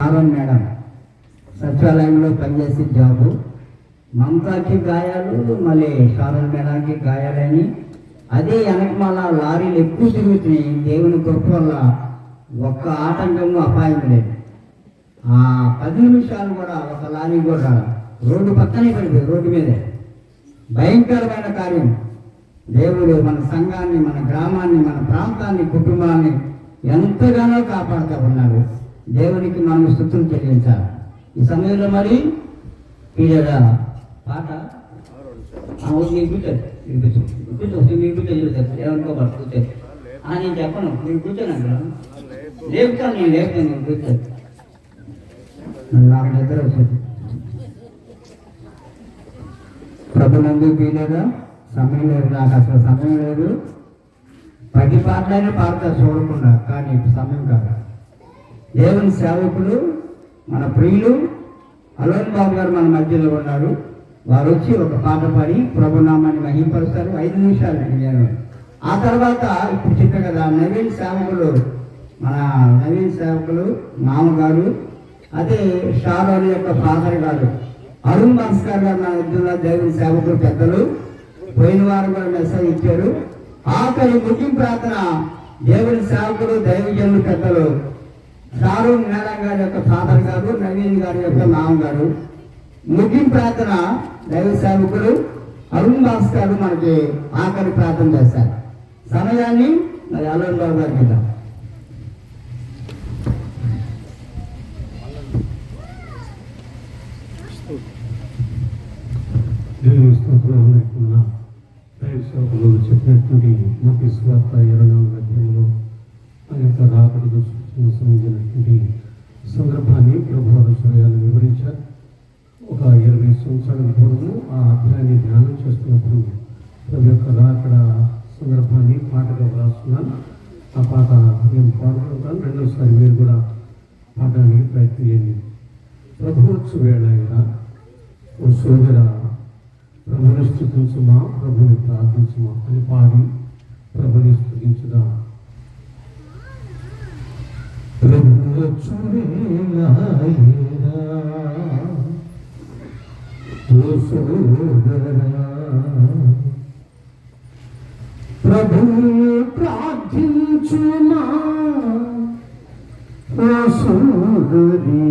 Aaron madam సచివాలయంలో పనిచేసే job. మమతాకి గాయాలు, మళ్ళీ షారోన్ మేడంకి గాయాలని. అదే వెనకమాల లారీలు ఎక్కువ తిరుగుతున్నాయి. దేవుని కృప వల్ల ఒక్క ఆటంకము అపాయం లేదు. 10 నిమిషాలు కూడా ఒక లారీ కూడా రోడ్డు పక్కనే పడిపోయి, రోడ్డు మీదే. భయంకరమైన కార్యం. దేవుడు మన సంఘాన్ని, మన గ్రామాన్ని, మన ప్రాంతాన్ని, కుటుంబాన్ని ఎంతగానో కాపాడుతూ ఉన్నాడు. దేవునికి మనం స్తుతులు చెల్లించాలి. ఈ సమయంలో మరి పీరియడ్ పాట మీకు ఏమనుకోబడు కూర్చోదు నేను చెప్పను. మీరు కూర్చోను లేపుతాను, నేను లేపుతాను, నేను కూర్చోదు. నాకు నిద్ర వచ్చింది. ప్రభునందు పీరియడ్ సమయం లేదు, నాకు అసలు సమయం లేదు. 10 పాటలైనా పాడతారు చూడకుండా, కానీ సమయం కాదు. దేవుని సేవకులు, మన ప్రియులు అలోన్ బాబు గారు మన మధ్యలో ఉన్నారు. వారు వచ్చి ఒక పాట పాడి ప్రభునామాన్ని మహింపరుస్తారు. 5 నిమిషాలు నేను. ఆ తర్వాత ఇప్పుడు చెప్పే కదా నవీన్ సేవకులు మామగారు, అదే షారోన్ యొక్క ఫాదర్ గారు అరుణ్ భాస్కర్ గారు నా వద్ద దేవుని సేవకులు పెద్దలు. పోయిన వారం కూడా మెసేజ్ ఇచ్చారు. ఆఖరి ముగింపు ప్రార్థన దేవుని సేవకులు, దైవజనులు పెద్దలు షారోన్ మేడం గారి యొక్క ఫాదర్ గారు, నవీన్ గారి యొక్క మామగారు. ముగింపు ప్రార్థన దైవ సేవకులు అరుణ్ భాస్కర్ మనకి ఆఖరి ప్రార్థన చేశారు. సమయాన్ని మరి అలోన్ బాబు గారికి ఇద్దాం. చెప్పినటువంటి మత్తయి సువార్త 24వ అధ్యాయంలో ఆ యొక్క రాకడకు సంబంధించినటువంటి సందర్భాన్ని ప్రభువారు సమయాన్ని వివరించారు. ఒక 20 సంవత్సరాల పూర్వం ఆ అధ్యాయాన్ని ధ్యానం చేస్తున్నప్పుడు ప్రభు యొక్క రాకడ సందర్భాన్ని పాటగా వ్రాస్తున్నాను. ఆ పాట నేను పాడుకుంటాను. రెండోసారి మీరు కూడా పాడడానికి ప్రయత్నం చేయండి. ప్రభువచ్చు వేళ ఓ సోదర ప్రభుని స్తుతించుమా, ప్రభుని ప్రార్థించుమా అని పాడి ప్రభుని స్తుతించుదా. ప్రభువచ్చు వేళ ఓ సోదరా, ప్రభుని ప్రార్థించుమా ఓ సోదరి,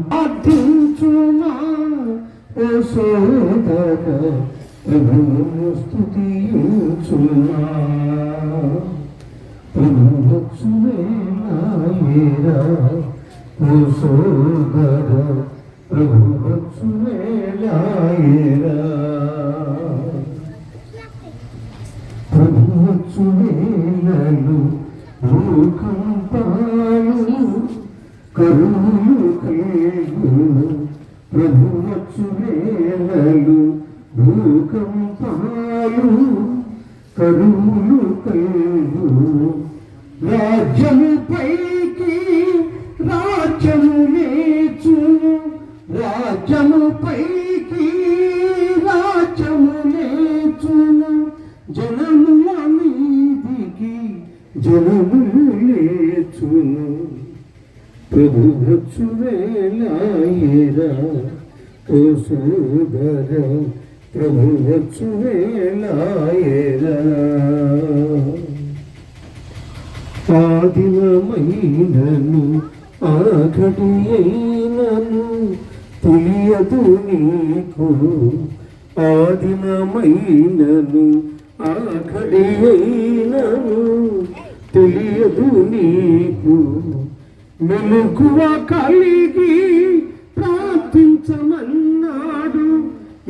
ప్రార్థించుమా ఓ సోదర, ప్రభువు స్తుతించుమా. ప్రభువచ్చు వేళ ఓ సోదర, ప్రభువచ్చు వేళ. ప్రభువచ్చు వేళలు భూకంపాలు కరువులు కలుగును. ప్రభువచ్చు వేళలు భూకంపాలు కరువులు కలుగును. రాజ్యము పైకి రాజ్యము లేచును, రాజ్యము పైకి రాజ్యము లేచును. జనముల మీదికి జనములు లేచును. ప్రభువచ్చు వేళ ఓ సోదర, ప్రభువచ్చు వేళ. ఆదినమైనను ఆఖటి అయినను తెలియదు నీకు. ఆదినమైనను ఆఖటి అయినను తెలియదు నీకు. మెలకువ కలిగి ప్రార్థించమన్నాడు,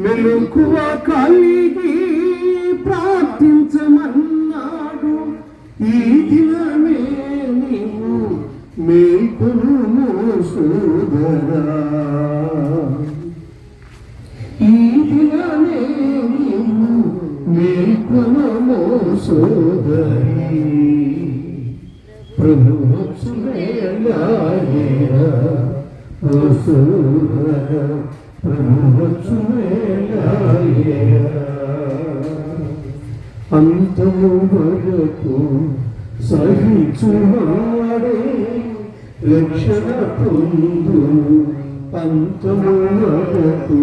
మెలకువ కలిగి ప్రార్థించమన్నాడు. ఈ దినమే నీవు మేల్కొనుము సోదరా, ఈ దినమే నీవు మేల్కొనుము సోదరి. ప్రభువచ్చు వేళ ఓ సోదర, ప్రభువచ్చు వేళ. అంతము వరకు సహించువాడే రక్షణ పొందు పంతములకు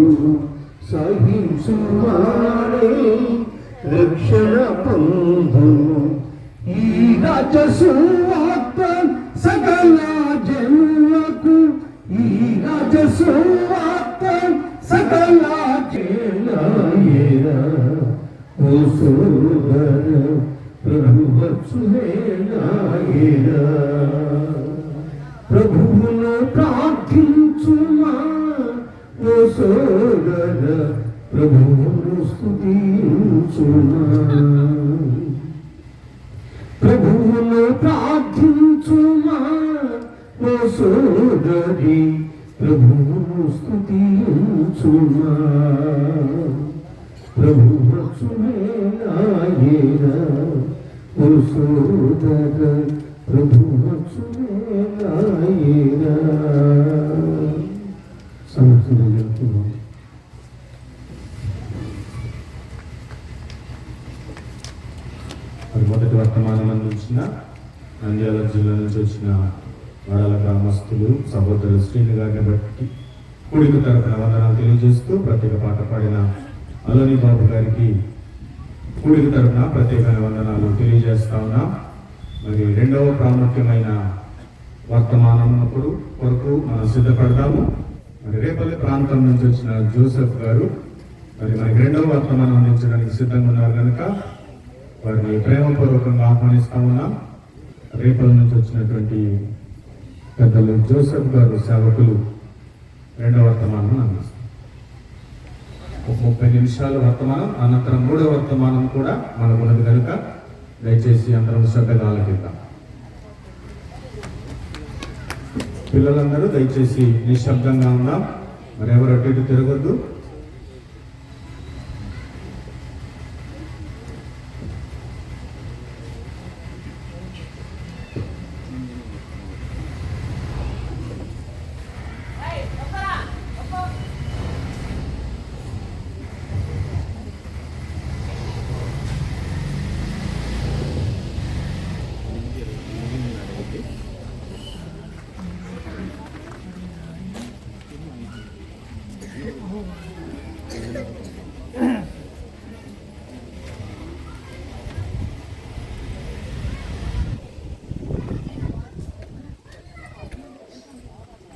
సహించువాడే రక్షణ పొందు ఈ రాజ సువార్త సకల జనులకు ఈ రాజ సువార్త సకల జనుల ఓ సోదర ప్రభువును ప్రార్థించుమా ఓ సోదర ప్రభువును స్తుతించుమా ప్రభువును ప్రార్థించుమా ఓ సోదరి ప్రభువును స్తుతించుమా ప్రభు రక్షునేనాయేనా ఓ సోదర ప్రభు రక్షునేనాయేనా సమర్థన జరుగుతున్నాం. మరి మొదటి వర్తమానం అందించిన నంద్యాల జిల్లా నుంచి వచ్చిన వాడల గ్రామస్తులు సహోదరు శ్రీని గారిని బట్టి కుడికి తరపున వందనాలు తెలియజేస్తూ ప్రత్యేక పాట పాడిన అలోని బాబు గారికి కూడిక తరపున ప్రత్యేకమైన వందనాలు తెలియజేస్తా ఉన్నాం. మరి రెండవ ప్రాముఖ్యమైన వర్తమానం కొరకు మనం సిద్ధపడతాము. మరి రేపల్లి ప్రాంతం నుంచి వచ్చిన జోసెఫ్ గారు మరి మనకి రెండవ వర్తమానం అందించడానికి సిద్ధంగా ఉన్నారు కనుక వారిని ప్రేమపూర్వకంగా ఆహ్వానిస్తా ఉన్నాం. రేపల్లి నుంచి వచ్చినటువంటి పెద్దలు జోసెఫ్ గారు సేవకులు రెండవ వర్తమానం అందిస్తారు. 30 నిమిషాల వర్తమానం అనంతరం మూడవ వర్తమానం కూడా మనకున్నది కనుక దయచేసి అందరం శ్రద్ధగా ఆలకిద్దాం. పిల్లలందరూ దయచేసి నిశ్శబ్దంగా ఉందాం. మరి ఎవరు అటు ఇటు తిరగొద్దు.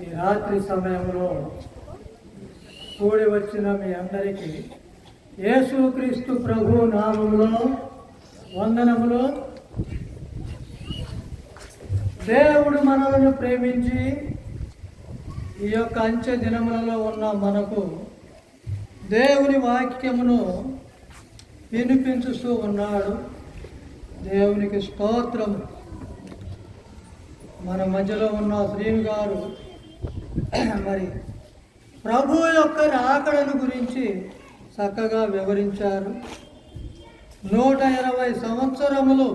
ఈ రాత్రి సమయంలో కూడి వచ్చిన మీ అందరికీ యేసుక్రీస్తు ప్రభు నామములో వందనములు. దేవుడు మనలను ప్రేమించి ఈ యొక్క అంచె దినములలో ఉన్న మనకు దేవుని వాక్యమును వినిపించుతూ ఉన్నాడు. దేవునికి స్తోత్రము. మన మధ్యలో ఉన్న శ్రీను గారు మరి ప్రభు యొక్క రాకడను గురించి చక్కగా వివరించారు. 120 సంవత్సరములు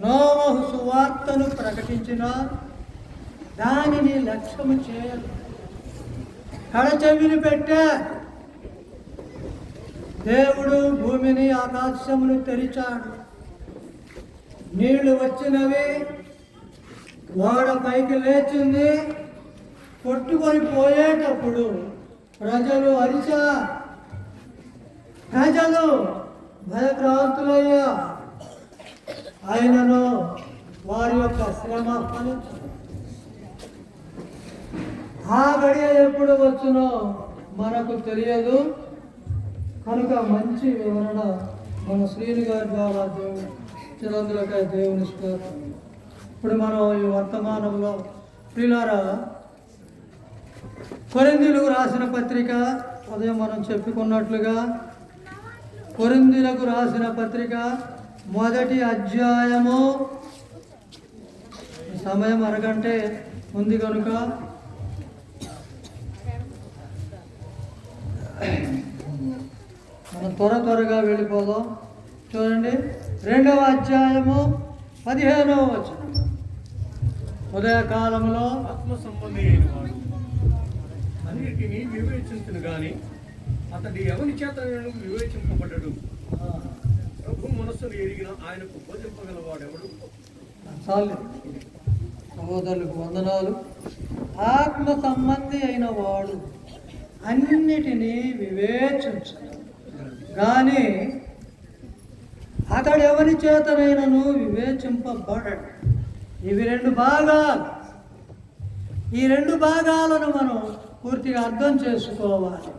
నోవహు సువార్తను ప్రకటించిన దానిని లక్ష్యము చేయరు. కడచెవిని పెట్టే దేవుడు భూమిని ఆకాశమును తెరిచాడు. నీళ్లు వచ్చినవి, వాడ పైకి లేచింది. కొట్టుకొని పోయేటప్పుడు ప్రజలు అరిచా, ప్రజలు భయభ్రాంతులయ్యా. ఆయనను వారి యొక్క శ్రమ ఫలించు. ఆ గడియ ఎప్పుడు వచ్చునో మనకు తెలియదు కనుక మంచి వివరణ మన శ్రీని గారి ద్వారా దేవుడు చిరందులకై దేవుని స్తోత్రం. ఇప్పుడు మనం ఈ వర్తమానంలో ప్రియులారా కొరింథీయులకు రాసిన పత్రిక అదే మనం చెప్పుకున్నట్లుగా కొరింథీయులకు రాసిన పత్రిక 1వ అధ్యాయము. సమయం అరగంటే ఉంది కనుక మనం త్వరగా వెళ్ళిపోదాం. చూడండి 2వ అధ్యాయము 15వ వచనం. ఉదయకాలంలో ఆత్మ సంబంధి అయిన వాడు అన్నిటినీ వివేచించును గాని అతడి ఎవరి చేత వివేచింపబడ్డడు. ప్రభు మనస్సును ఎరిగిన ఆయనకు బోధింపగలవాడెవడు. చాలు. సహోదరులకు వందనాలు. ఆత్మ సంబంధి అయిన వాడు అన్నిటినీ వివేచించడు, కానీ అతడు ఎవరి చేతనైనను వివేచింపబడడు. ఇవి రెండు భాగాలు. ఈ రెండు భాగాలను మనం పూర్తిగా అర్థం చేసుకోవాలి.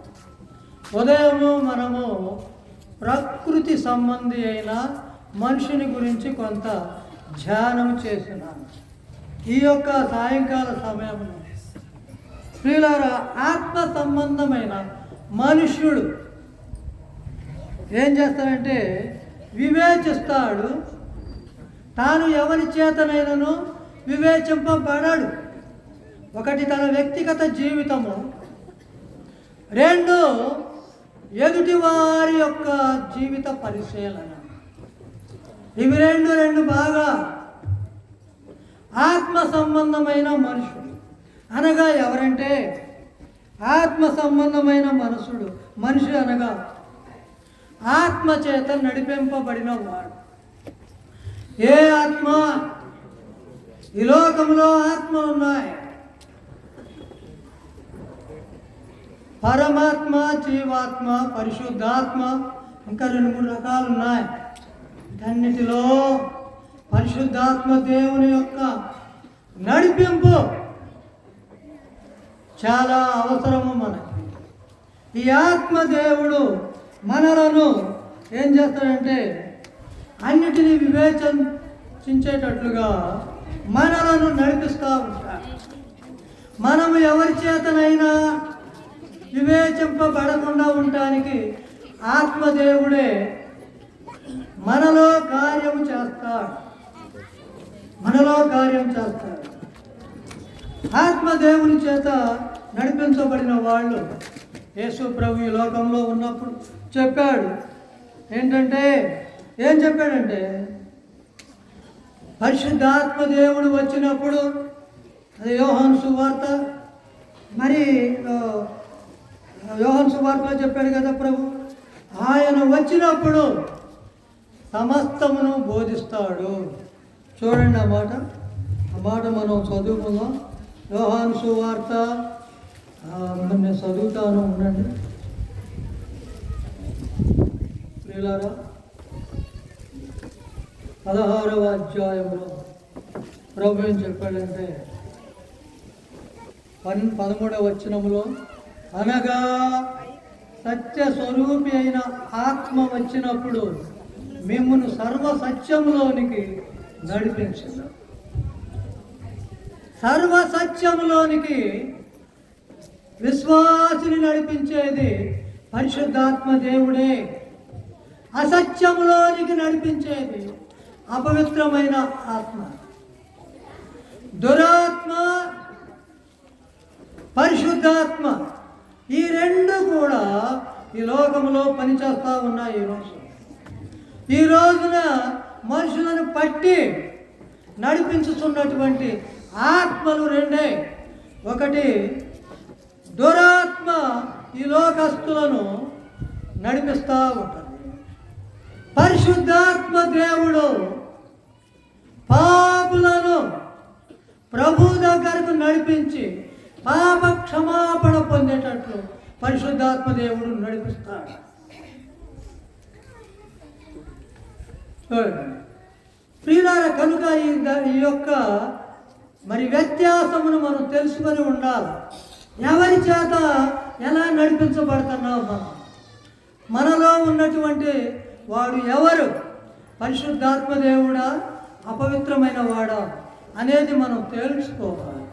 ఉదయము మనము ప్రకృతి సంబంధి అయిన మనిషిని గురించి కొంత ధ్యానం చేసినాము. ఈ యొక్క సాయంకాల సమయంలో ప్రియులారా, ఆత్మ సంబంధమైన మనుష్యుడు ఏం చేస్తాడంటే వివేచిస్తాడు. తాను ఎవరి చేతనైనను వివేచింపబడడు. ఒకటి తన వ్యక్తిగత జీవితము, రెండు ఎదుటి వారి యొక్క జీవిత పరిశీలన. ఇవి రెండు బాగా ఆత్మ సంబంధమైన మనుషుడు అనగా ఎవరంటే ఆత్మ సంబంధమైన మనిషి అనగా ఆత్మ చేత నడిపింపబడిన వాడు. ఏ ఆత్మ? ఈ లోకంలో ఆత్మలు ఉన్నాయి. పరమాత్మ, జీవాత్మ, పరిశుద్ధాత్మ, ఇంకా 2-3 రకాలు ఉన్నాయి. వీటన్నిటిలో పరిశుద్ధాత్మ దేవుని యొక్క నడిపింపు చాలా అవసరము మనకి. ఈ ఆత్మ దేవుడు మనలను ఏం చేస్తాడంటే అన్నిటినీ వివేచించేటట్లుగా మనలను నడిపిస్తూ ఉంటాడు. మనము ఎవరి చేతనైనా వివేచింపబడకుండా ఉండటానికి ఆత్మదేవుడే మనలో కార్యం చేస్తాడు. ఆత్మదేవుని చేత నడిపించబడిన వాళ్ళు యేసు ప్రభు ఈ లోకంలో ఉన్నప్పుడు చెప్పాడు. ఏం చెప్పాడంటే పరిశుద్ధాత్మ దేవుడు వచ్చినప్పుడు, అది యోహాను సువార్త, మరి యోహాను సువార్తలో చెప్పాడు కదా ప్రభు, ఆయన వచ్చినప్పుడు సమస్తమును బోధిస్తాడు. చూడండి ఆ మాట మనం చదువుకుందాం. యోహాను సువార్త, నేను చదువుతాను, ఉండండి ప్రియులారా. 16వ అధ్యాయంలో ప్రభు ఏం చెప్పాడంటే 13వ వచనములో, అనగా సత్య స్వరూపి అయిన ఆత్మ వచ్చినప్పుడు మిమ్మును సర్వ సత్యములోనికి నడిపించదు. సర్వ సత్యములోనికి విశ్వాసిని నడిపించేది పరిశుద్ధాత్మ దేవుడే. అసత్యములోనికి నడిపించేది అపవిత్రమైన ఆత్మ. దురాత్మ, పరిశుద్ధాత్మ, ఈ రెండు కూడా ఈ లోకంలో పనిచేస్తూ ఉన్నాయి. ఈ రోజున మనుషులను పట్టి నడిపించుతున్నటువంటి ఆత్మలు రెండే. ఒకటి దురాత్మ ఈ లోకస్తులను నడిపిస్తూ ఉంటుంది. పరిశుద్ధాత్మ దేవుడు పాపులను ప్రభు దగ్గరకు నడిపించి పాప క్షమాపణ పొందేటట్లు పరిశుద్ధాత్మ దేవుడు నడిపిస్తాడు. ప్రియులార, కనుక ఈ యొక్క మరి వ్యత్యాసమును మనం తెలుసుకొని ఉండాలి. ఎవరి చేత ఎలా నడిపించబడుతున్నావు మనలో ఉన్నటువంటి వాడు ఎవరు? పరిశుద్ధాత్మ దేవుడా, అపవిత్రమైన వాడా అనేది మనం తెలుసుకోవాలి.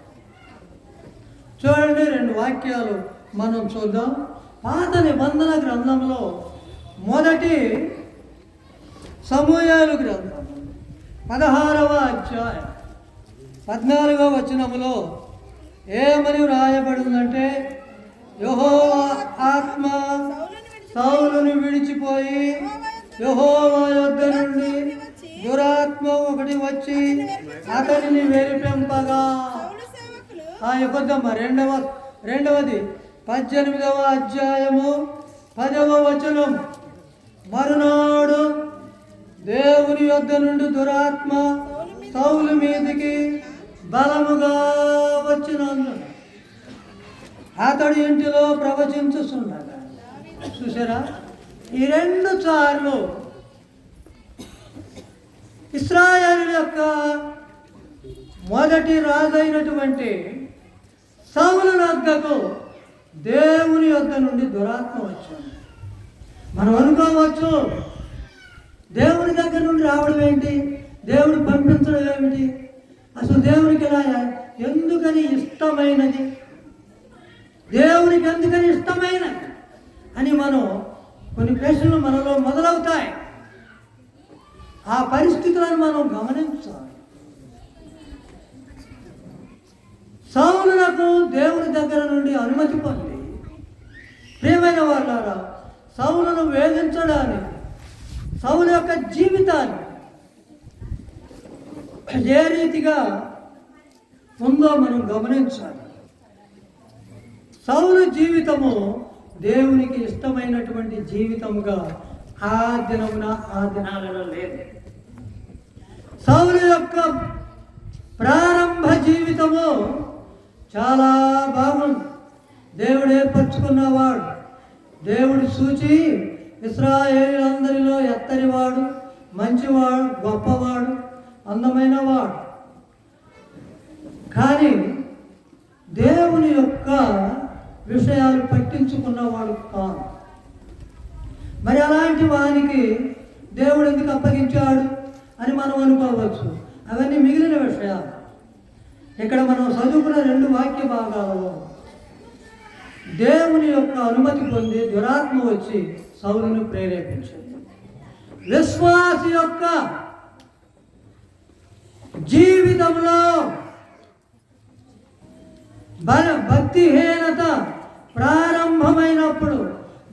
చూడండి, 2 వాక్యాలు మనం చూద్దాం. పాత నిబంధన గ్రంథంలో మొదటి సమూయేలు గ్రంథం 16వ అధ్యాయం 14వ వచనములో ఏమని వ్రాయబడిందంటే, యెహోవా ఆత్మ సౌలును విడిచిపోయి యెహోవా యొద్ద నుండి దురాత్మ ఒకటి వచ్చి అతనిని వెరిపెంపగా. యొక్కమ్మా రెండవది 18వ అధ్యాయము 10వ వచనం. మరునాడు దేవుని యొద్ద నుండి దురాత్మ సౌలు మీదికి బలముగా వచ్చినందు అతడు ఇంటిలో ప్రవచించుచుండగా. చూసారా, ఈ 2 సార్లు ఇశ్రాయేలు యొక్క మొదటి రాజైనటువంటి సౌలు వద్దకు దేవుని యొద్ద నుండి దురాత్మ వచ్చింది. మనం అనుకోవచ్చు, దేవుని దగ్గర నుండి రావడం ఏంటి, దేవుడు పంపించడం ఏమిటి, అసలు దేవునికి ఇలా ఎందుకని ఇష్టమైనది, దేవునికి ఎందుకని ఇష్టమైనది అని మనం కొన్ని ప్రశ్నలు మనలో మొదలవుతాయి. ఆ పరిస్థితులను మనం గమనించాలి. సౌలునకు దేవుని దగ్గర నుండి అనుమతి పొంది, ప్రియమైన వాళ్ళారా, సౌలును వేధించడానికి, సౌలు యొక్క జీవితాన్ని ఏ రీతిగా ఉందో మనం గమనించాలి. సౌలు జీవితము దేవునికి ఇష్టమైనటువంటి జీవితముగా ఆ దినాలలో లేదు. సౌలు యొక్క ప్రారంభ జీవితము చాలా బాగుంది. దేవుడు ఏర్పరచుకున్నవాడు, దేవుడు సూచి ఇశ్రాయేలీయులందరిలో ఎత్తరివాడు, మంచివాడు, గొప్పవాడు, అందమైన వాడు. కానీ దేవుని యొక్క విషయాలు పట్టించుకున్నవాడు కాదు. మరి అలాంటి వానికి దేవుడు ఎందుకు అప్పగించాడు అని మనం అనుకోవచ్చు. అవన్నీ మిగిలిన విషయాలు. ఇక్కడ మనం చదువుకున్న 2 వాక్య భాగాలలో దేవుని యొక్క అనుమతి పొంది దురాత్మ వచ్చి సౌలును ప్రేరేపించింది. విశ్వాసి యొక్క జీవితంలో భక్తిహీనత ప్రారంభమైనప్పుడు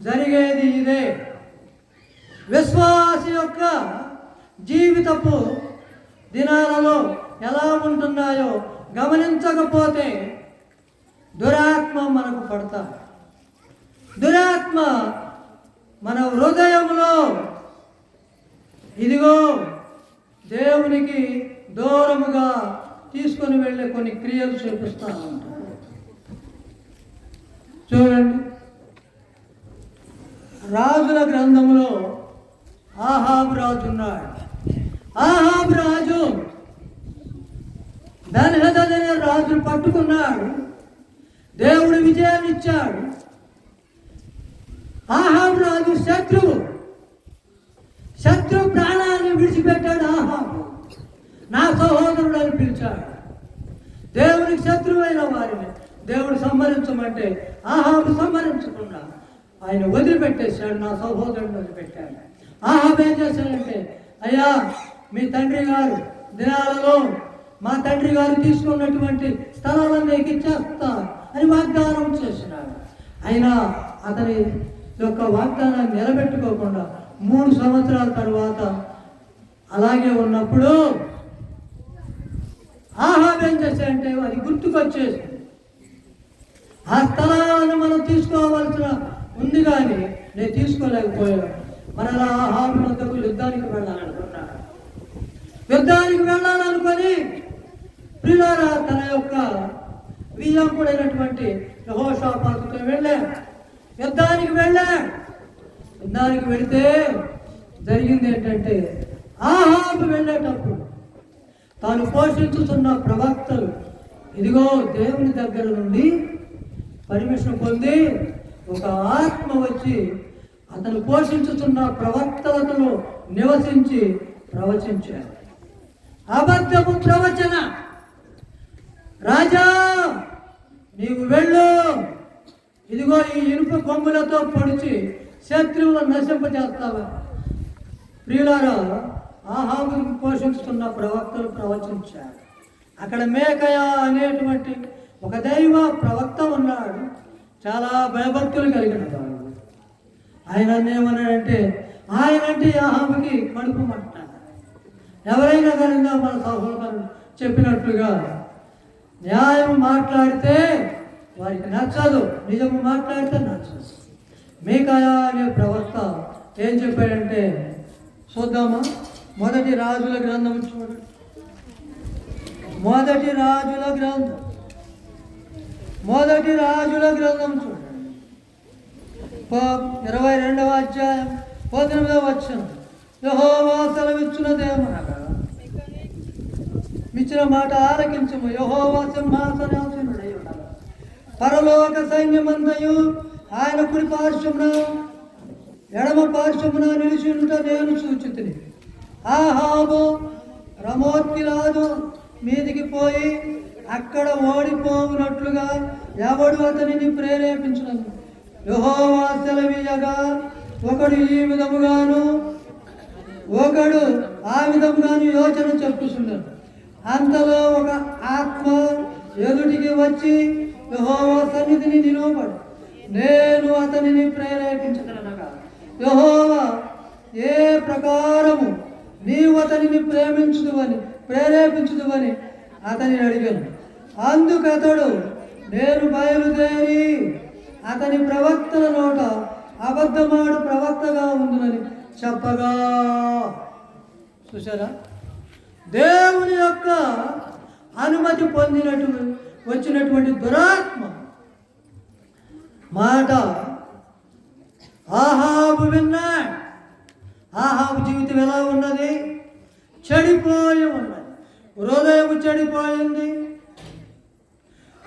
జరిగేది ఇదే. విశ్వాసి యొక్క జీవితపు దినాలలో ఎలా ఉంటున్నాయో గమనించకపోతే దురాత్మ మనకు పడతాయి. దురాత్మ మన హృదయంలో ఇదిగో దేవునికి దూరముగా తీసుకొని వెళ్ళే కొన్ని క్రియలు చూపిస్తూ ఉంటారు. చూడండి, రాజుల గ్రంథంలో ఆహాబు రాజు ఉన్నాడు. ఆహాబు రాజు బెన్హదద్ అనే రాజును పట్టుకున్నాడు. దేవుడు విజయాన్ని ఇచ్చాడు. ఆహాబు రాజు శత్రువు ప్రాణాన్ని విడిచిపెట్టాడు. ఆహాబు నా సహోదరుడు అని పిలిచాడు. దేవునికి శత్రువైన వారిని దేవుడు సంహరించమంటే ఆహాబు సంహరించకుండా ఆయన వదిలిపెట్టేశాడు. నా సహోదరుడు వదిలిపెట్టాడు. ఆహాబు ఏం చేశాడంటే, అయ్యా మీ తండ్రి గారు దినాలలో మా తండ్రి గారు తీసుకున్నటువంటి స్థలాలను ఇచ్చేస్తా అని వాగ్దానం చేసినాడు. అయినా అతని యొక్క వాగ్దానాన్ని నిలబెట్టుకోకుండా 3 సంవత్సరాల తర్వాత అలాగే ఉన్నప్పుడు ఆహాబు ఏం చేశాడంటే అది గుర్తుకొచ్చేసింది. ఆ స్థలాలను మనం తీసుకోవాల్సిన ఉంది, కానీ నేను తీసుకోలేకపోయాను. మరలా ఆహాబు వద్దకు యుద్ధానికి వెళ్ళాలనుకున్నాడు. యుద్ధానికి వెళ్ళాలనుకొని ప్రియులారా తన యొక్క విజయంకుడైనటువంటి యెహోషాపాతుతో వెళ్ళాడు. యుద్ధానికి వెళితే జరిగింది ఏంటంటే, ఆహాబు వెళ్ళేటప్పుడు తాను పోషించుతున్న ప్రవక్తలు ఇదిగో దేవుని దగ్గర నుండి పర్మిషన్ పొంది ఒక ఆత్మ వచ్చి అతను పోషించుతున్న ప్రవక్తలతో నివసించి ప్రవచించారు. అబద్ధపు ప్రవచన. రాజా నీవు వెళ్ళు, ఇదిగో ఈ ఇనుప కొమ్ములతో పొడిచి శత్రువులను నశింపజేస్తావా. ప్రియులారా, ఆహాబుని పోషిస్తున్న ప్రవక్తలు ప్రవచించారు. అక్కడ మేకయ అనేటువంటి ఒక దైవ ప్రవక్త ఉన్నాడు. చాలా భయభక్తులు కలిగిన వాడు. ఆయన ఏమన్నాడంటే, ఆయనంటే ఆహాబుకి కడుపు మంట. ఎవరైనా కనుక మన సహోదరులు చెప్పినట్లుగా న్యాయం మాట్లాడితే వారికి నచ్చదు, నిజము మాట్లాడితే నచ్చదు. మేకాయ అనే ప్రవక్త ఏం చెప్పాడంటే చూద్దామా? 1 రాజుల గ్రంథం చూడండి. మొదటి రాజుల గ్రంథం చూడండి 22వ అధ్యాయం 19వ వచనం. యెహోవా సెలవిచ్చినదేమనగా, మిచ్చిన మాట ఆలకించము. యెహోవా సింహాసనాసీనుడై ఉన్నాడు, పరలోక సైన్యమంతయు ఆయన కుడి పార్శ్వమున ఎడమ పార్శ్వమున నిలిచి ఉంట నేను సూచితిని. ఆహాబు రమోత్కిరాజు మీదికి పోయి అక్కడ ఓడిపోవునట్లుగా ఎవడు అతనిని ప్రేరేపించినను. యెహోవా సెలవీయగా ఒకడు ఈ విధముగాను ఒకడు ఆ విధముగాను యోచన చెప్పుచున్నాడు. అంతలో ఒక ఆత్మ ఎదుటికి వచ్చి యెహోవా సన్నిధిని నిలువబడి, నేను అతనిని ప్రేరేపించగలనగా, యెహోవా ఏ ప్రకారము నీవు అతనిని ప్రేరేపించుదువని అతని అడిగాను. అందుకు అతడు, నేను బయలుదేరి అతని ప్రవక్తల నోట అబద్ధమాడు ప్రవక్తగా ఉందని చెప్పగా. చూసారా, దేవుని యొక్క అనుమతి వచ్చినటువంటి దురాత్మ మాట ఆహాబు విన్నాడు. ఆహాబు జీవితం ఎలా ఉన్నది? చెడిపోయి ఉన్నది. హృదయం చెడిపోయింది,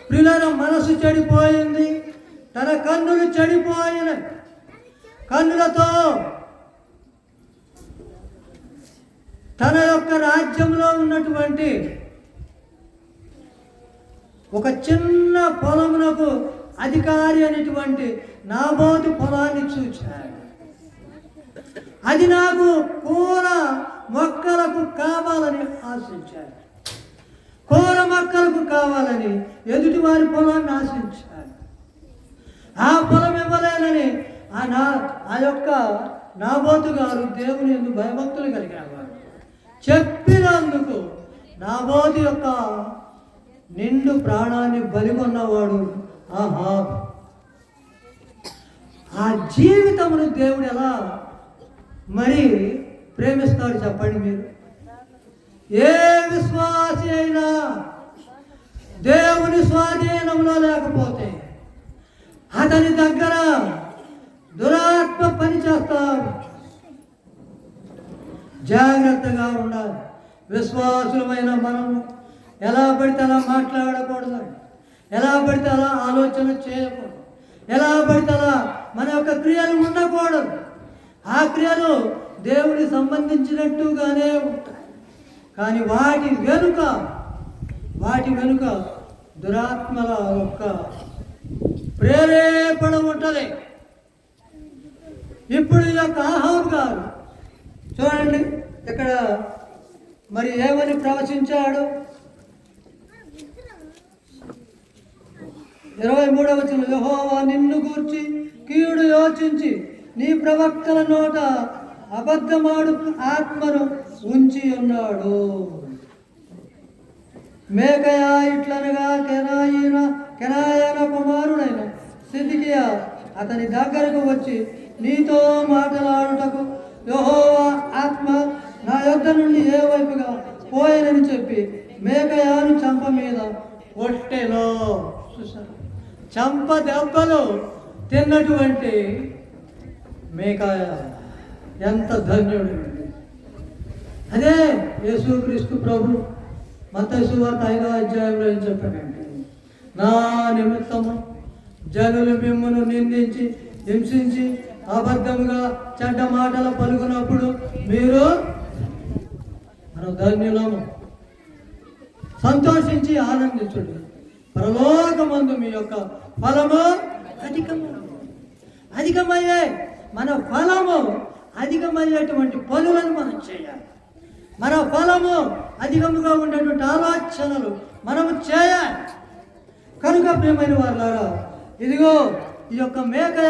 ప్రియుల మనసు చెడిపోయింది, తన కన్నులు చెడిపోయినాయి. కన్నులతో తన యొక్క రాజ్యంలో ఉన్నటువంటి ఒక చిన్న పొలమునకు అధికారి అనేటువంటి నాబోతు పొలాన్ని చూచాడు. అది నాకు కూర మొక్కలకు కావాలని ఆశించాడు. కూర మొక్కలకు కావాలని ఎదుటివారి పొలాన్ని ఆశించాడు. ఆ పొలం ఇవ్వలేనని ఆ యొక్క నాబోతు గారు దేవుని యందు భయభక్తులు కలిగిన వారు. చెప్పినందుకు నాబోతు యొక్క నిండు ప్రాణాన్ని బలిగొన్నవాడు ఆహాబు. ఆ జీవితమును దేవుడు ఎలా మరి ప్రేమిస్తాడు చెప్పండి మీరు? ఏ విశ్వాసి అయినా దేవుని స్వాధీనంలో లేకపోతే అతని దగ్గర దురాత్మ పని చేస్తాడు. జాగ్రత్తగా ఉండాలి. విశ్వాసులమైన మనము ఎలా పడితే అలా మాట్లాడకూడదు, ఎలా పడితే అలా ఆలోచన చేయకూడదు, ఎలా పడితే అలా మన యొక్క క్రియలు ఉండకూడదు. ఆ క్రియలు దేవునికి సంబంధించినట్టుగానే ఉంటాయి, కానీ వాటి వెనుక దురాత్మల యొక్క ప్రేరేపణ ఉంటుంది. ఇప్పుడు ఈ యొక్క ఆహాబు గారు చూడండి ఇక్కడ మరి ఏమని ప్రవచించాడు? 23వ వచనం, యెహోవా నిన్ను గూర్చి కీడు యోచించి నీ ప్రవక్తల నోట అబద్ధమాడు ఆత్మను ఉంచి ఉన్నాడు. మేకయా ఇట్లనగా కెనాయన కుమారుడైన సిద్కియా అతని దగ్గరకు వచ్చి, నీతో మాట్లాడుటకు యెహోవా ఆత్మ నా యొద్ద నుండి ఏ వైపుగా పోయేనని చెప్పి మేకయాను చంప మీద కొట్టెలో. చూసారు, చంప దెబ్బలు తిన్నటువంటి మేకయ ఎంత ధన్యుడు. అదే యేసుక్రీస్తు ప్రభు మత్తయి సువార్త 5వ అధ్యాయంలో ఏం చెప్పాడంటే, నా నిమిత్తము జనులు మిమ్మును నిందించి హింసించి అబద్ధముగా చెడ్డ మాటలు పలుకున్నప్పుడు మీరు మనం ధన్యులము, సంతోషించి ఆనందించుడు. పరలోకమందు మీ యొక్క ఫలము అధికమయ్యే మన ఫలము అధికమయ్యేటువంటి పనులను మనం చేయాలి. మన ఫలము అధికముగా ఉండేటువంటి ఆలోచనలు మనము చేయాలి. కనుక ప్రియమైన వారులారా, ఇదిగో ఈ యొక్క మేకయ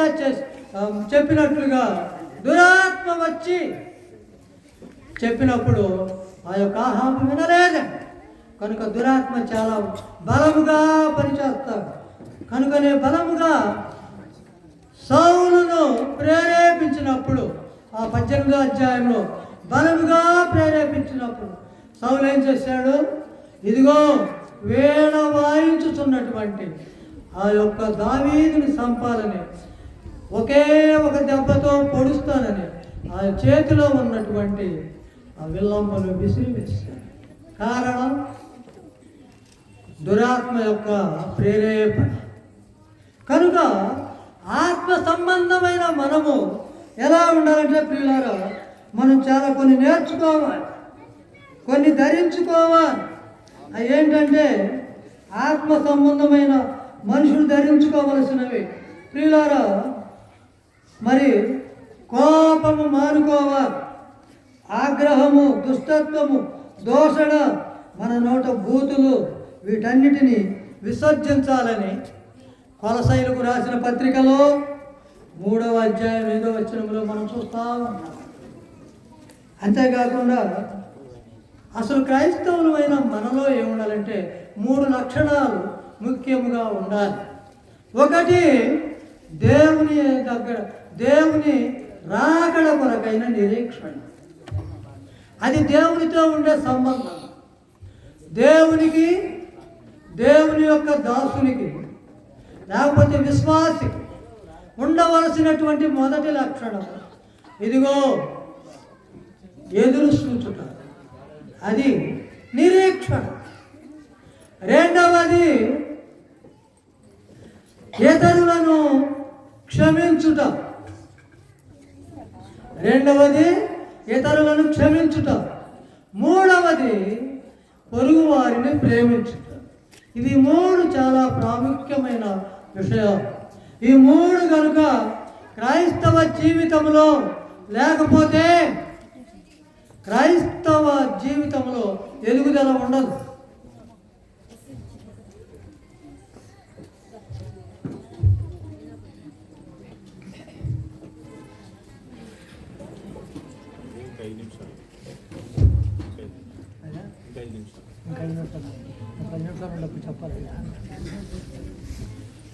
చెప్పినట్లుగా దురాత్మ వచ్చి చెప్పినప్పుడు ఆ యొక్క ఆహాబు వినలేదు. కనుక దురాత్మ చాలా బలముగా పనిచేస్తాడు. కనుకనే బలముగా సౌలును ప్రేరేపించినప్పుడు ఆ 18వ అధ్యాయంలో బలముగా ప్రేరేపించినప్పుడు సౌలు ఏం చేశాడు? ఇదిగో వీణ వాయించుచున్నటువంటి ఆ యొక్క దావీదుని చంపాలని ఒకే ఒక దెబ్బతో పొడుస్తానని ఆ చేతిలో ఉన్నటువంటి ఆ విల్లంబను విసిరివేశాడు. కారణం దురాత్మ యొక్క ప్రేరేపణ. కనుక ఆత్మ సంబంధమైన మనము ఎలా ఉండాలంటే ప్రియులారా, మనం చాలా కొన్ని నేర్చుకోవాలి, కొన్ని ధరించుకోవాలి. అవి ఏంటంటే ఆత్మ సంబంధమైన మనుషులు ధరించుకోవలసినవి ప్రియులారా. మరి కోపము మానుకోవాలి, ఆగ్రహము, దుష్టత్వము, దోషణ, మన నోట బూతులు, వీటన్నిటినీ విసర్జించాలని కొలసైలకు రాసిన పత్రికలో 3వ అధ్యాయం 5వ వచనంలో మనం చూస్తా ఉన్నాం. అంతేకాకుండా అసలు క్రైస్తవులమైన మనలో ఏముండాలంటే 3 లక్షణాలు ముఖ్యంగా ఉండాలి. ఒకటి, దేవుని రాకడ కొరకైన నిరీక్షణ. అది దేవునితో ఉండే సంబంధం. దేవుని యొక్క దాసునికి లేకపోతే విశ్వాసికి ఉండవలసినటువంటి మొదటి లక్షణం ఇదిగో ఎదురు చూచుట, అది నిరీక్షణ. రెండవది ఇతరులను క్షమించుట. మూడవది పొరుగు వారిని ప్రేమించుట. ఇవి 3 చాలా ప్రాముఖ్యమైన విషయాలు. ఈ 3 కనుక క్రైస్తవ జీవితంలో లేకపోతే క్రైస్తవ జీవితంలో ఎదుగుదల ఉండదు.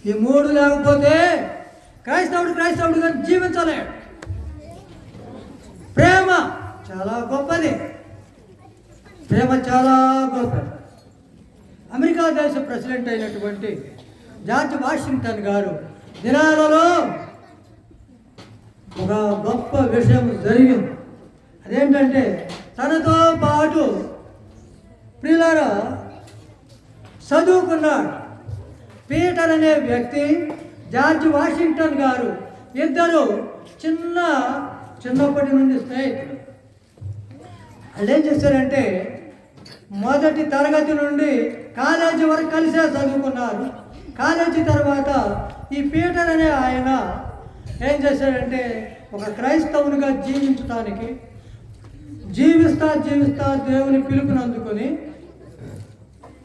ఈ 3 లేకపోతే క్రైస్తవుడిగా జీవించలేడు. ప్రేమ చాలా గొప్పది. అమెరికా దేశ ప్రెసిడెంట్ అయినటువంటి జార్జ్ వాషింగ్టన్ గారు దినాలలో ఒక గొప్ప విషయం జరిగింది. అదేంటంటే తనతో పాటు ప్రియులారా చదువుకున్నాడు పీటర్ అనే వ్యక్తి, జార్జ్ వాషింగ్టన్ గారు. ఇద్దరు చిన్నప్పటి నుండి స్నేహితులు. వాళ్ళు ఏం చేశారంటే మొదటి తరగతి నుండి కాలేజీ వరకు కలిసే చదువుకున్నారు. కాలేజీ తర్వాత ఈ పీటర్ అనే ఆయన ఏం చేశాడంటే ఒక క్రైస్తవునిగా జీవించడానికి జీవిస్తా దేవుని పిలుపునందుకొని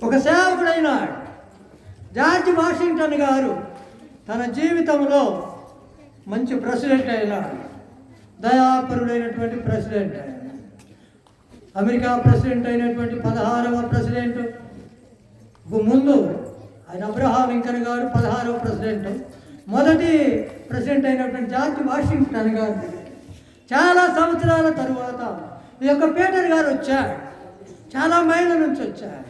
ఒక సేవకుడైనాడు. జార్జ్ వాషింగ్టన్ గారు తన జీవితంలో మంచి ప్రెసిడెంట్ అయినాడు, దయాపరుడైనటువంటి ప్రెసిడెంట్. అమెరికా ప్రెసిడెంట్ అయినటువంటి 16వ ప్రెసిడెంట్ ముందు ఆయన అబ్రహాం లింకన్ గారు 16వ ప్రెసిడెంట్. మొదటి ప్రెసిడెంట్ అయినటువంటి జార్జ్ వాషింగ్టన్ గారు చాలా సంవత్సరాల తరువాత ఈ యొక్క పీటర్ గారు వచ్చాడు. చాలా మైళ్ళ నుంచి వచ్చాడు,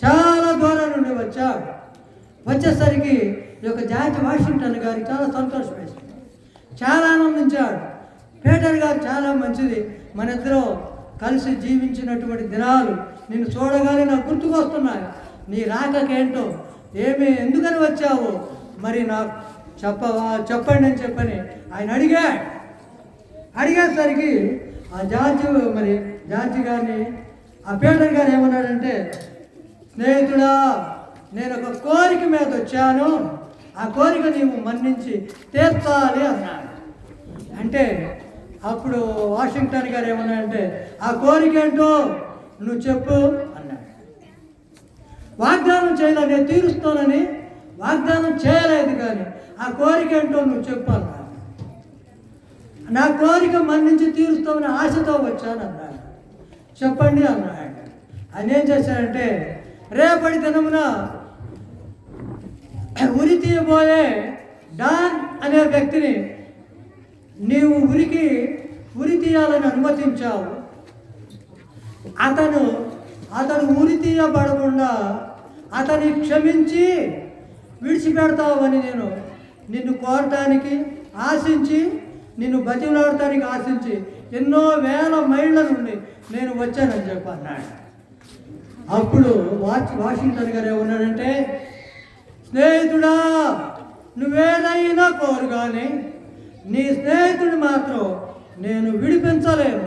చాలా దూరం నుండి వచ్చాడు. వచ్చేసరికి ఈ యొక్క జార్జ్ వాషింగ్టన్ గారికి చాలా సంతోషం వేసింది, చాలా ఆనందించాడు. పీటర్ గారు చాలా మంచిది, మన ఇద్దరు కలిసి జీవించినటువంటి దినాలు నిన్ను చూడగానే నాకు గుర్తుకొస్తున్నాయి. నీ రాకకేంటో ఎందుకని వచ్చావు మరి నాకు చెప్పండి అని చెప్పని ఆయన అడిగేసరికి ఆ జార్జి గారిని ఆ పీటర్ గారు ఏమన్నాడంటే, స్నేహితుడా, నేను ఒక కోరిక మీద వచ్చాను, ఆ కోరిక నీవు మన్నించి తీర్చాలి అన్నాడు. అంటే అప్పుడు వాషింగ్టన్ గారు ఏమన్నాడంటే, ఆ కోరిక ఏంటో నువ్వు చెప్పు అన్నాడు. వాగ్దానం చేయలేదు, నేను తీరుస్తానని వాగ్దానం చేయలేదు, కానీ ఆ కోరిక ఏంటో నువ్వు చెప్పు అన్నాడు. నా కోరిక మన్నించి తీరుస్తామని ఆశతో వచ్చాను అన్నాడు. చెప్పండి అన్నాడు. ఆయన ఏం చేశాడంటే, రేపటి దినమున ఉరి తీయబోయే డాన్ అనే వ్యక్తిని నీవు ఉరి తీయాలని అనుమతించావు. అతను అతడు ఉరి తీయబడకుండా అతన్ని క్షమించి విడిచిపెడతావని నేను నిన్ను కోరటానికి ఆశించి, నిన్ను బతిమలాడటానికి ఆశించి ఎన్నో వేల మైళ్ళ నుండి నేను వచ్చానని చెప్పి అన్నాడు. అప్పుడు వాషింగ్టన్ గారు ఏమన్నాడంటే, స్నేహితుడా, నువ్వేదైనా కోరు కానీ నీ స్నేహితుడు మాత్రం నేను విడిపించలేను,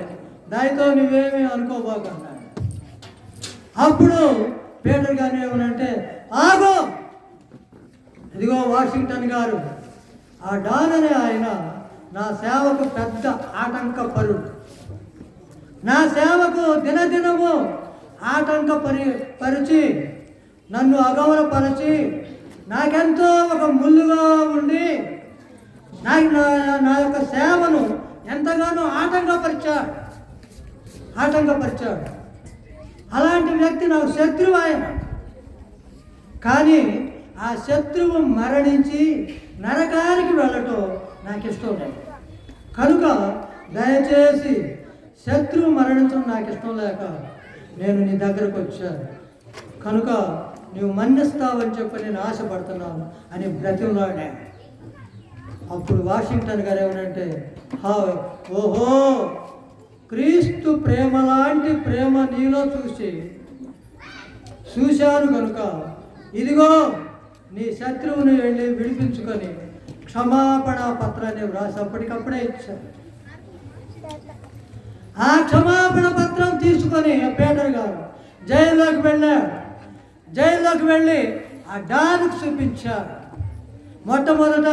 దానితో నువ్వేమీ అనుకోబోకన్నాడు. అప్పుడు పీటర్ గారు ఏమనంటే, ఆగో, ఇదిగో వాషింగ్టన్ గారు, ఆ డాన్ అనే ఆయన నా సేవకు పెద్ద ఆటంకపరుడు. నా సేవకు దినదినము పరిచి నన్ను అగౌరవపరిచి నాకెంతో ఒక ముళ్ళుగా ఉండి నా యొక్క సేవను ఎంతగానో ఆటంకపరిచాడు. అలాంటి వ్యక్తి నాకు శత్రువు ఆయన. కానీ ఆ శత్రువు మరణించి నరకానికి వెళ్ళటం నాకు ఇష్టం లేదు. కనుక దయచేసి శత్రువు మరణించడం నాకు ఇష్టం లేక నేను నీ దగ్గరకు వచ్చాను. కనుక నువ్వు మన్నిస్తావని చెప్పి నేను ఆశపడుతున్నాను అని బ్రతిమలాడా. అప్పుడు వాషింగ్టన్ గారు ఏమనంటే, ఓహో, క్రీస్తు ప్రేమ లాంటి ప్రేమ నీలో చూశాను కనుక ఇదిగో నీ శత్రువుని వెళ్ళి విడిపించుకొని క్షమాపణ పత్రాన్ని వ్రాసి అప్పటికప్పుడే ఇచ్చాను. ఆ క్షమాపణ పత్రం తీసుకొని పీటర్ గారు జైల్లోకి వెళ్ళాడు. జైల్లోకి వెళ్ళి ఆ డాన్కి చూపించాడు. మొట్టమొదట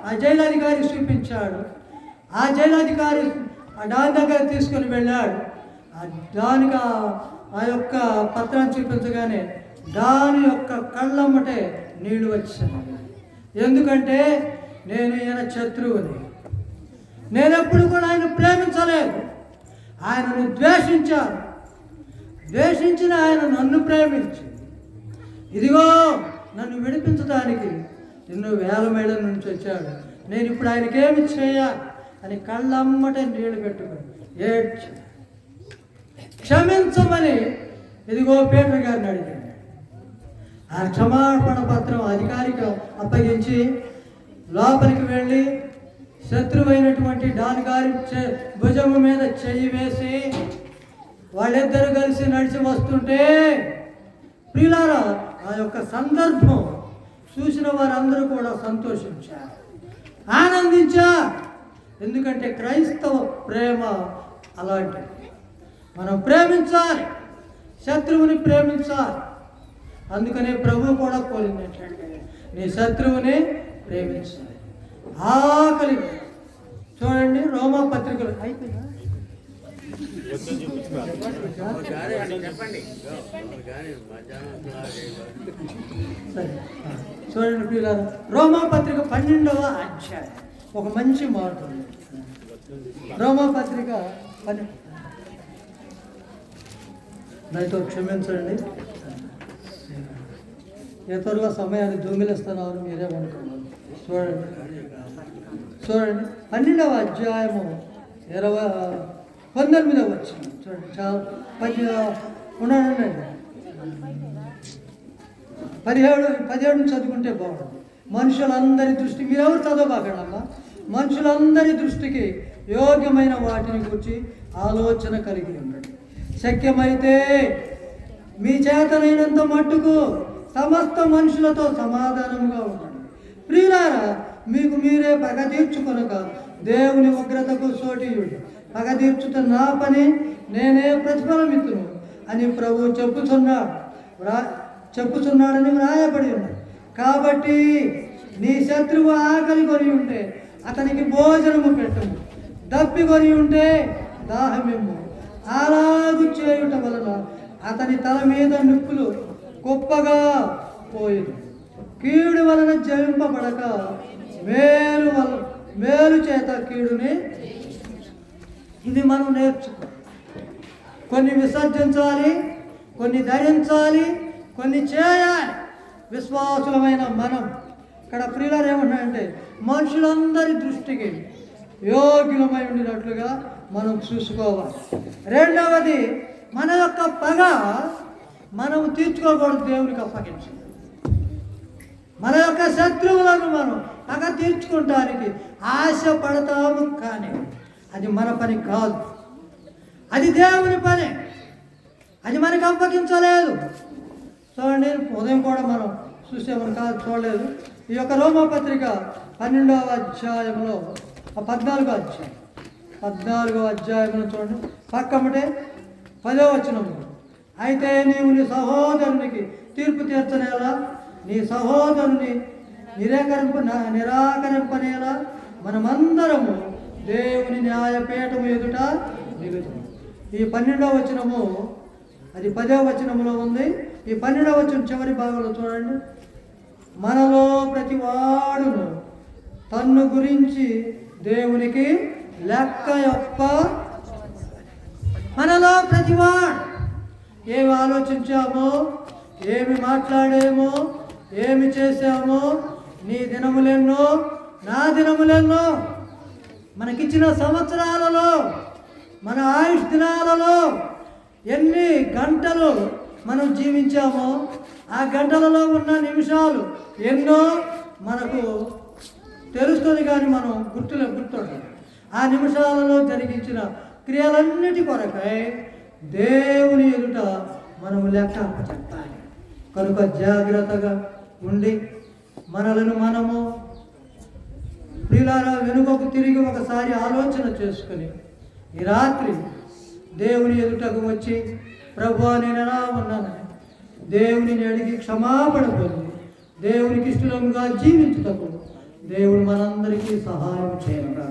ఆ జైలధికారికి చూపించాడు. ఆ జైలధికారి ఆ డాన్ దగ్గర తీసుకొని వెళ్ళాడు. ఆ డాన్కి ఆ యొక్క పత్రాన్ని చూపించగానే దాని యొక్క కళ్ళమ్మటే నీళ్లు వచ్చాను. ఎందుకంటే నేను ఈయన శత్రువుని. నేనెప్పుడు కూడా ఆయన ప్రేమించలేదు, ఆయనను ద్వేషించాను. ద్వేషించిన ఆయన నన్ను ప్రేమించి ఇదిగో నన్ను విడిపించడానికి ఎన్నో వేల మైళ్ళ నుంచి వచ్చాడు. నేను ఇప్పుడు ఆయనకేమి చేయాలి అని కళ్ళమ్మటే నీళ్లు పెట్టుకుని ఏడ్చి క్షమించమని ఇదిగో పీటర్ గారిని అడిగాడు. ఆ క్షమాపణ పత్రం అధికారికి అప్పగించి లోపలికి వెళ్ళి శత్రువైనటువంటి డాన్ గారి భుజము మీద చెయ్యి వేసి వాళ్ళిద్దరూ కలిసి నడిచి వస్తుంటే, ప్రియులారా, ఆ యొక్క సందర్భం చూసిన వారందరూ కూడా సంతోషించారు, ఆనందించారు. ఎందుకంటే క్రైస్తవ ప్రేమ అలాంటిది. మనం ప్రేమించాలి, శత్రువుని ప్రేమించాలి. అందుకనే ప్రభు కూడా కోరినట్లంటే నీ శత్రువుని ప్రేమించాలి. ఆకలి చూడండి, రోమా పత్రికలు అయిపోయిందా? సరే చూడండి ప్రియులారా, రోమా పత్రిక 12వ అధ్యాయం ఒక మంచి మాట. రోమా పత్రిక నాతో క్షమించండి, ఇతరుల సమయాన్ని దొంగిలిస్తున్నారు మీరేమనుకున్నారు. చూడండి 12వ అధ్యాయము 19వ వచ్చింది. చూడండి, చాలా 17 చదువుకుంటే బాగుంటుంది. మనుషులందరి దృష్టి, మీరెవరు చదవబాకండమ్మా, మనుషులందరి దృష్టికి యోగ్యమైన వాటిని గురించి ఆలోచన కలిగి ఉండండి. శక్యమైతే మీ చేతనైనంత మట్టుకు సమస్త మనుషులతో సమాధానంగా ఉండండి. ప్రియులారా, మీకు మీరే పగ తీర్చుకొనక దేవుని ఉగ్రతకు సోటియుడు. పగ తీర్చుట నా పని, నేనే ప్రతిఫలమిత్తును అని ప్రభువు చెప్పుచున్నాడని వ్రాయబడి ఉన్నది. కాబట్టి నీ శత్రువు ఆకలి కొని ఉంటే అతనికి భోజనము పెట్టము, దప్పి కొని ఉంటే దాహమిమ్ము. అలాగు చేయుట వలన అతని తల మీద నిప్పులు గొప్పగా పోయింది. కీడు వలన జయింపబడక మేలు చేత కీడుని. ఇది మనం నేర్చుకో. కొన్ని విసర్జించాలి, కొన్ని ధరించాలి, కొన్ని చేయాలి. విశ్వాసులమైన మనం ఇక్కడ ప్రియులారు ఏమన్నాయంటే, మనుషులందరి దృష్టికి యోగ్యులమై ఉండినట్లుగా మనం చూసుకోవాలి. రెండవది, మన యొక్క పగ మనం తీర్చుకోకూడదు, దేవునికి అప్పగించాలి. మన యొక్క శత్రువులను మనం పగ తీర్చుకుంటానికి ఆశ పడతాము, కానీ అది మన పని కాదు, అది దేవుని పని, అది మనకి అప్పగించలేదు. చూడండి, ఉదయం కూడా మనం చూసేమని కాదు, చూడలేదు. ఈ యొక్క రోమపత్రిక 12వ అధ్యాయంలో 14వ అధ్యాయంలో చూడండి, పక్కమటే 10వ వచనము. అయితే నీవు నీ సహోదరునికి తీర్పు తీర్చనేలా, నీ సహోదరుని నిరాకరింపనేలా మనమందరము దేవుని న్యాయపీఠము ఎదుట నిలుచుము. ఈ 12వ వచనము అది 10వ వచనంలో ఉంది. ఈ 12వ వచనం చివరి భాగంలో చూడండి, మనలో ప్రతి వాడును తన్ను గురించి దేవునికి లెక్క యొప్ప. మనలో ప్రతివాడు ఏమి ఆలోచించామో, ఏమి మాట్లాడామో, ఏమి చేశామో, నీ దినములెన్నో నా దినములెన్నో, మనకిచ్చిన సంవత్సరాలలో, మన ఆయుష్ దినాలలో ఎన్ని గంటలు మనం జీవించామో, ఆ గంటలలో ఉన్న నిమిషాలు ఎన్నో మనకు తెలుస్తుంది, కానీ మనం గుర్తుండదు. ఆ నిమిషాలలో జరిగించిన క్రియలన్నిటి కొరకై దేవుని ఎదుట మనము లెక్క చెప్పాలి. కనుక జాగ్రత్తగా ఉండి మనలను మనము ప్రియులారా వెనుకకు తిరిగి ఒకసారి ఆలోచన చేసుకుని ఈ రాత్రి దేవుని ఎదుటకు వచ్చి, ప్రభువా నేను ఎలా ఉన్నానని దేవునిని అడిగి క్షమాపణ పొంది దేవునికి ఇష్టంగా జీవించుటకు దేవుడు మనందరికీ సహాయం చేయను.